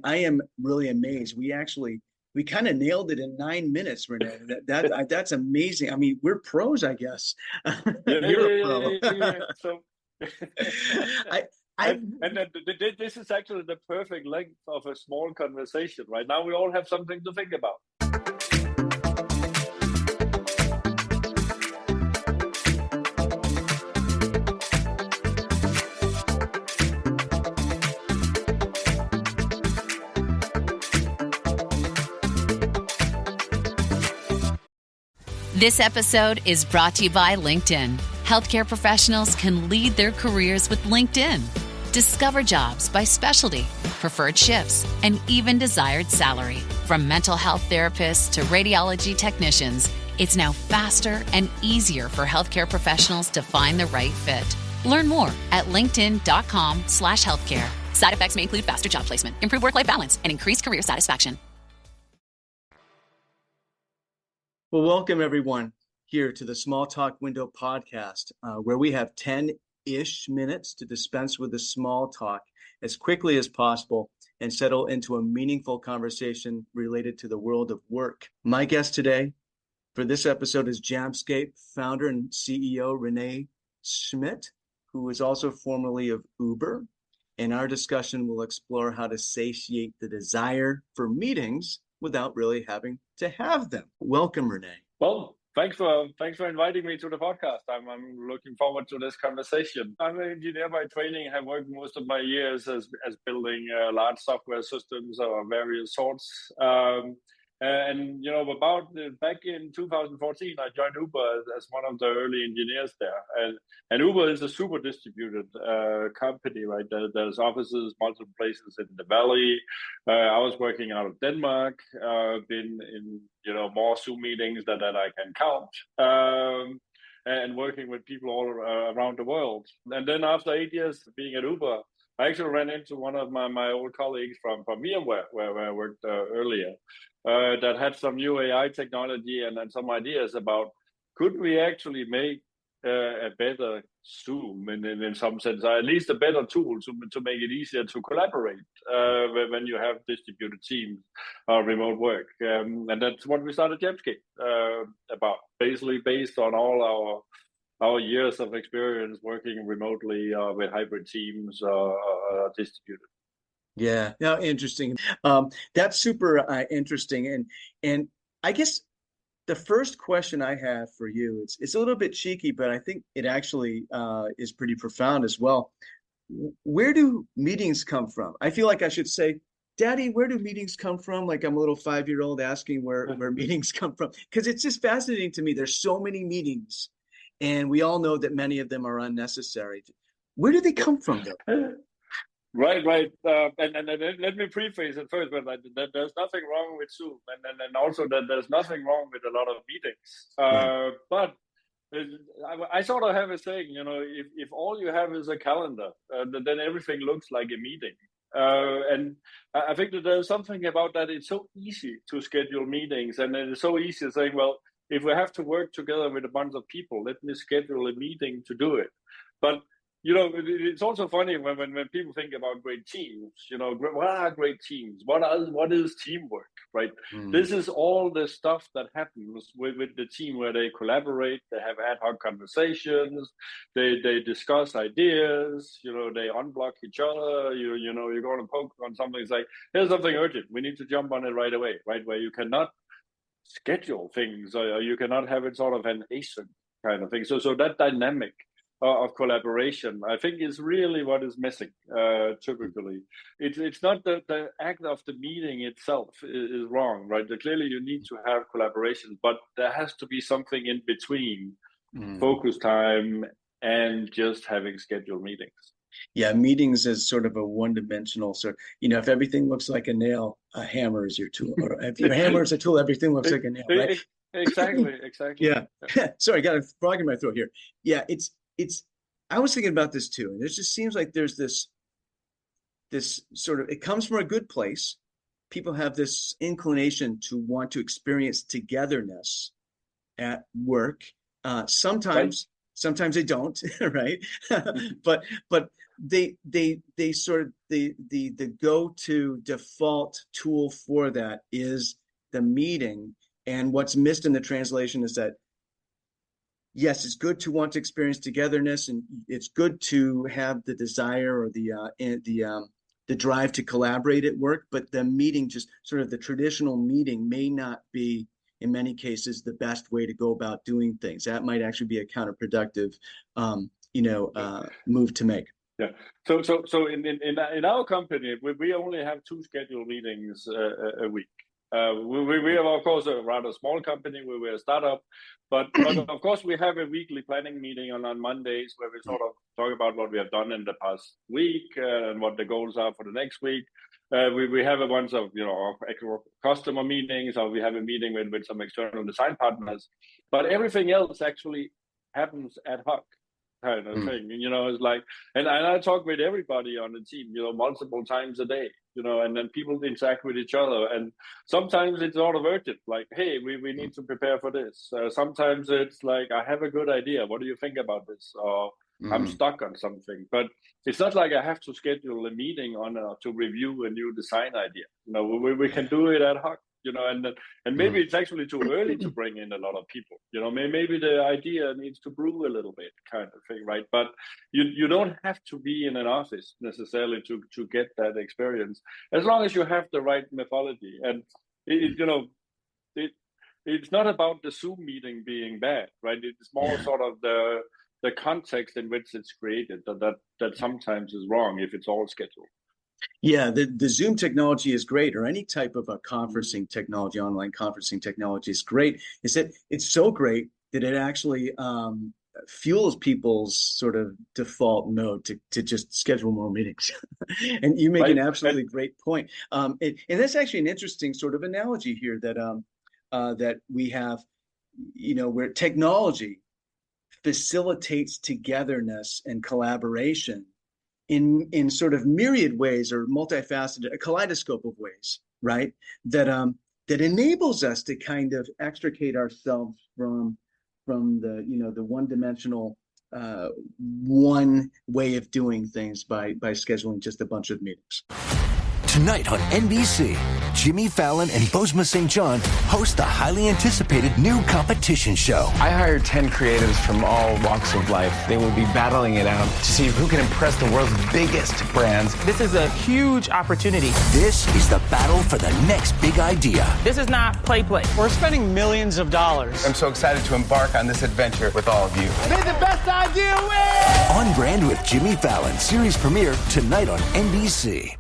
I am really amazed. We kind of nailed it in 9 minutes, Rene. That's amazing. I mean, we're pros, I guess. Yeah, You're a yeah, pro. yeah, yeah, yeah. So, I I and this is actually the perfect length of a small conversation. Right now, we all have something to think about. This episode is brought to you by LinkedIn. Healthcare professionals can lead their careers with LinkedIn. Discover jobs by specialty, preferred shifts, and even desired salary. From mental health therapists to radiology technicians, it's now faster and easier for healthcare professionals to find the right fit. Learn more at linkedin.com/healthcare. Side effects may include faster job placement, improved work-life balance, and increased career satisfaction. Well, welcome everyone here to the Small Talk Window podcast, where we have 10-ish minutes to dispense with the small talk as quickly as possible and settle into a meaningful conversation related to the world of work. My guest today for this episode is Jamscape founder and CEO Rene Schmidt, who is also formerly of Uber. And our discussion will explore how to satiate the desire for meetings without really having to have them. Welcome, Rene. Well, thanks for inviting me to the podcast. I'm looking forward to this conversation. I'm an engineer by training. Have worked most of my years as building large software systems of various sorts. And back in 2014, I joined Uber as one of the early engineers there. And Uber is a super distributed company, right? There's offices multiple places in the valley. I was working out of Denmark. Been in more Zoom meetings that I can count. And working with people all around the world. And then after 8 years being at Uber, I actually ran into one of my old colleagues from VMware, where I worked earlier, that had some new AI technology and some ideas about could we actually make a better Zoom in some sense, or at least a better tool to make it easier to collaborate when you have distributed teams or remote work. And that's what we started Jamscape about, basically based on all our years of experience working remotely with hybrid teams distributed. Yeah, no, interesting. That's super interesting. And I guess the first question I have for you, it's a little bit cheeky, but I think it actually is pretty profound as well. Where do meetings come from? I feel like I should say, Daddy, where do meetings come from? Like I'm a little 5-year-old asking where meetings come from, because it's just fascinating to me. There's so many meetings, and we all know that many of them are unnecessary. Where do they come from, though? Right. And let me preface it first, but there's nothing wrong with Zoom, and also that there's nothing wrong with a lot of meetings. Right. But I sort of have a saying, if all you have is a calendar, then everything looks like a meeting. And I think that there's something about that. It's so easy to schedule meetings, and it's so easy to say, well, if we have to work together with a bunch of people, let me schedule a meeting to do it. But it's also funny when people think about great teams. What are great teams? What is teamwork, right? This is all the stuff that happens with the team, where they collaborate, they have ad hoc conversations, they discuss ideas. They unblock each other. You're going to poke on something. It's like, here's something urgent. We need to jump on it right away, right? Where you cannot schedule things, or you cannot have it sort of an async kind of thing. So that dynamic of collaboration, I think, is really what is missing typically. It's not the act of the meeting itself is wrong, right? Clearly you need to have collaboration, but there has to be something in between focus time and just having scheduled meetings. Yeah, meetings is sort of a one-dimensional if everything looks like a nail, a hammer is your tool. Or if your hammer is a tool, everything looks like a nail, right? Exactly. Yeah. Sorry, I got a frog in my throat here. Yeah, it's I was thinking about this too, and it just seems like there's this sort of, it comes from a good place. People have this inclination to want to experience togetherness at work. Sometimes they don't, right? but they sort of the go-to default tool for that is the meeting. And what's missed in the translation is that, yes, it's good to want to experience togetherness, and it's good to have the desire or the drive to collaborate at work, but the meeting, just sort of the traditional meeting, may not be, in many cases, the best way to go about doing things. That might actually be a counterproductive, move to make. Yeah. So in our company, we only have 2 scheduled meetings a week. We have, of course, a rather small company where we're a startup, but of course we have a weekly planning meeting on Mondays where we sort of talk about what we have done in the past week and what the goals are for the next week. We have a bunch of customer meetings, or we have a meeting with some external design partners, but everything else actually happens ad hoc kind of thing. It's like, and I talk with everybody on the team, multiple times a day, and then people interact with each other. And sometimes it's sort of urgent, like, hey, we need to prepare for this. Sometimes it's like, I have a good idea. What do you think about this? Or I'm stuck on something. But it's not like I have to schedule a meeting to review a new design idea. We can do it ad hoc. And maybe it's actually too early to bring in a lot of people. Maybe the idea needs to brew a little bit, kind of thing, right? But you don't have to be in an office necessarily to get that experience, as long as you have the right methodology. And it's not about the Zoom meeting being bad, right? It's more sort of the context in which it's created that sometimes is wrong if it's all scheduled. Yeah, the Zoom technology is great, or any type of a conferencing technology, online conferencing technology is great. Is that it's so great that it actually fuels people's sort of default mode to just schedule more meetings. And you make an absolutely great point. And that's actually an interesting sort of analogy here that we have, where technology facilitates togetherness and collaboration in sort of myriad ways, or multifaceted, a kaleidoscope of ways, right? That enables us to kind of extricate ourselves from the one-dimensional one way of doing things by scheduling just a bunch of meetings. Tonight on NBC, Jimmy Fallon and Bozoma St. John host the highly anticipated new competition show. I hired 10 creatives from all walks of life. They will be battling it out to see who can impress the world's biggest brands. This is a huge opportunity. This is the battle for the next big idea. This is not play. We're spending millions of dollars. I'm so excited to embark on this adventure with all of you. May the best idea win! On Brand with Jimmy Fallon, series premiere tonight on NBC.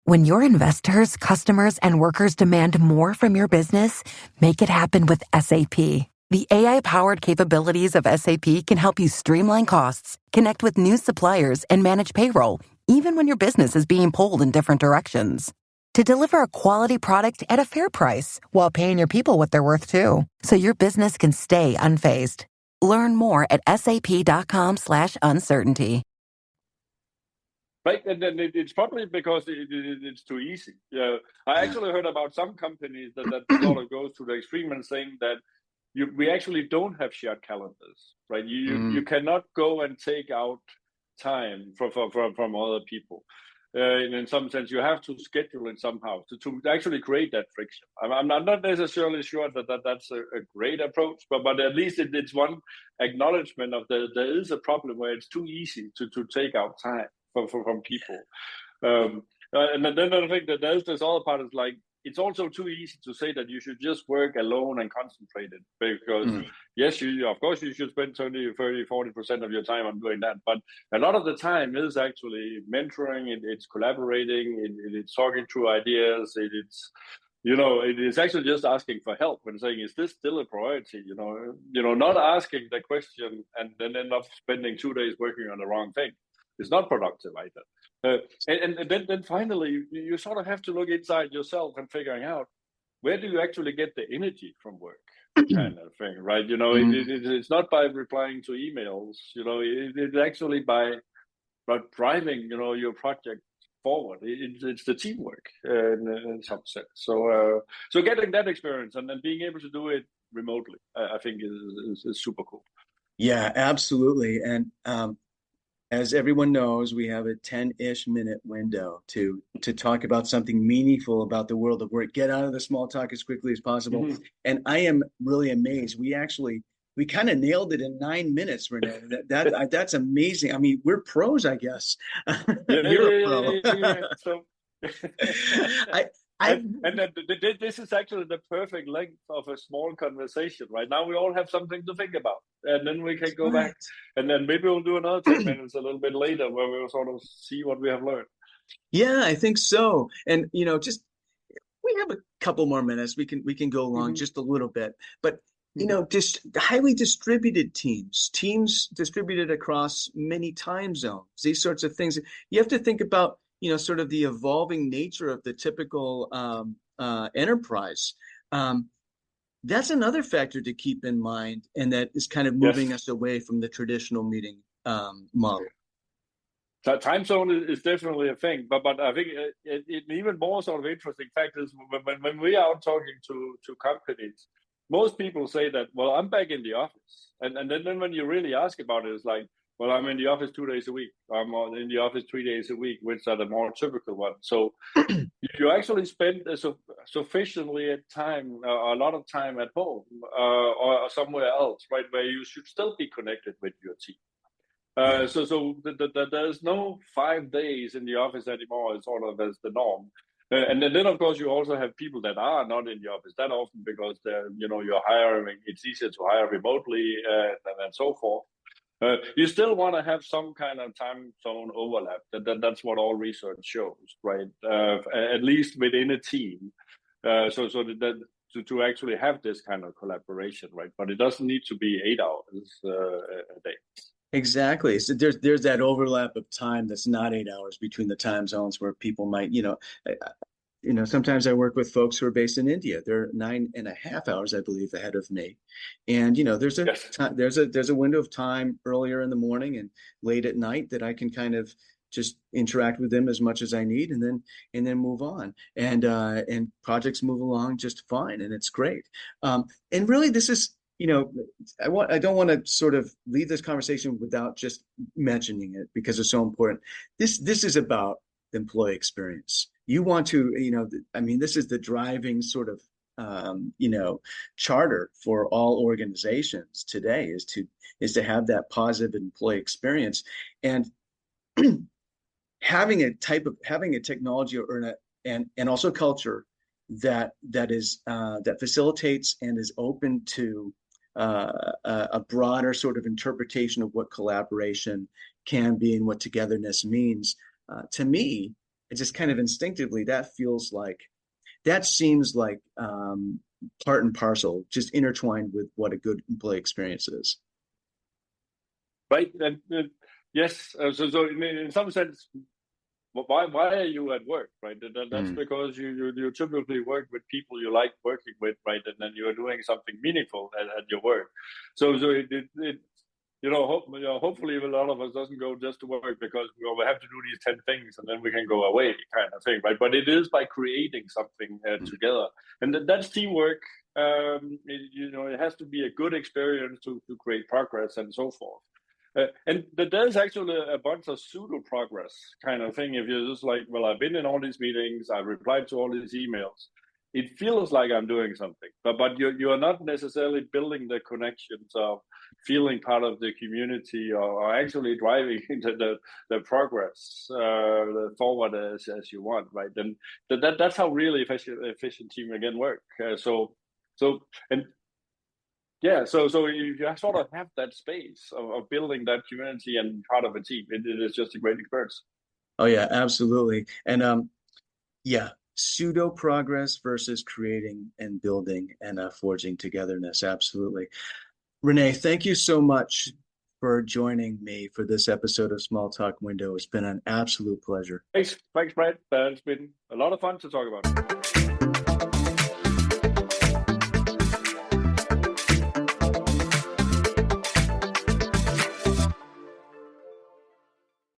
When your investors, customers, and workers demand more from your business, make it happen with SAP. The AI-powered capabilities of SAP can help you streamline costs, connect with new suppliers, and manage payroll, even when your business is being pulled in different directions. To deliver a quality product at a fair price, while paying your people what they're worth too, so your business can stay unfazed. Learn more at sap.com/uncertainty. Right, and then it's probably because it's too easy. I actually heard about some companies that sort of goes to the extreme and saying that we actually don't have shared calendars, right? You cannot go and take out time from other people. In some sense, you have to schedule it somehow to actually create that friction. I'm not necessarily sure that that's a great approach, but at least it's one acknowledgement of there is a problem where it's too easy to take out time from people. And then I think that there's this other part is like, it's also too easy to say that you should just work alone and concentrated, because yes, of course you should spend 20, 30, 40% of your time on doing that. But a lot of the time is actually mentoring, it's collaborating, it's talking through ideas, it's, it is actually just asking for help and saying, is this still a priority? Not asking the question and then end up spending 2 days working on the wrong thing. It's not productive either. And then finally, you sort of have to look inside yourself and figuring out, where do you actually get the energy from work, kind of thing, right? It's not by replying to emails. It's actually by driving, your project forward. It's the teamwork in some sense. So getting that experience and then being able to do it remotely, I think is super cool. Yeah, absolutely. And as everyone knows, we have a 10-ish minute window to talk about something meaningful about the world of work. Get out of the small talk as quickly as possible. And I am really amazed. We kind of nailed it in 9 minutes, Rene. That's amazing. I mean, we're pros, I guess. You're a pro. So this is actually the perfect length of a small conversation. Right now, we all have something to think about, and then we can go back, and then maybe we'll do another 10 minutes a little bit later, where we'll sort of see what we have learned. Yeah, I think so. And just we have a couple more minutes. We can go along just a little bit, but just highly distributed teams distributed across many time zones. These sorts of things. You have to think about sort of the evolving nature of the typical enterprise. That's another factor to keep in mind, and that is kind of moving us away from the traditional meeting model. So time zone is definitely a thing, but I think an even more sort of interesting fact is when we are out talking to companies, most people say that, well, I'm back in the office, and then when you really ask about it, it's like, well, I'm in the office 2 days a week. I'm in the office 3 days a week, which are the more typical ones. So you actually spend sufficiently a lot of time at home or somewhere else, right, where you should still be connected with your team. So there's no 5 days in the office anymore. It's sort of as the norm. And then, of course, you also have people that are not in the office that often because you're hiring. It's easier to hire remotely and so forth. You still want to have some kind of time zone overlap. That's what all research shows, right? At least within a team, so that to actually have this kind of collaboration, right? But it doesn't need to be 8 hours a day. Exactly. So there's that overlap of time that's not 8 hours between the time zones where people might, sometimes I work with folks who are based in India. They're 9.5 hours, I believe, ahead of me. And, there's a window of time earlier in the morning and late at night that I can kind of just interact with them as much as I need and then move on. And projects move along just fine. And it's great. And really, this is, I don't want to sort of leave this conversation without just mentioning it because it's so important. This is about employee experience. You want to, this is the driving sort of, charter for all organizations today is to have that positive employee experience, and having a technology and also culture that facilitates and is open to a broader sort of interpretation of what collaboration can be and what togetherness means. To me, it just kind of instinctively that seems like part and parcel, just intertwined with what a good employee experience is. Right. And yes. So in some sense, why are you at work, right? That's because you typically work with people you like working with, right? And then you're doing something meaningful at your work. So hopefully a lot of us doesn't go just to work because we have to do these 10 things and then we can go away kind of thing, right? But it is by creating something together. And that's teamwork. It has to be a good experience to create progress and so forth. And there's actually a bunch of pseudo progress kind of thing. If you're just like, well, I've been in all these meetings, I've replied to all these emails. It feels like I'm doing something, but you are not necessarily building the connections of feeling part of the community or actually driving the progress forward as you want, right? And that's how really efficient team again work. So you sort of have that space of building that community and part of a team. It is just a great experience. Oh yeah, absolutely. And pseudo progress versus creating and building and forging togetherness. Absolutely. Rene, thank you so much for joining me for this episode of Small Talk Window. It's been an absolute pleasure. Thanks, Brett. It's been a lot of fun to talk about.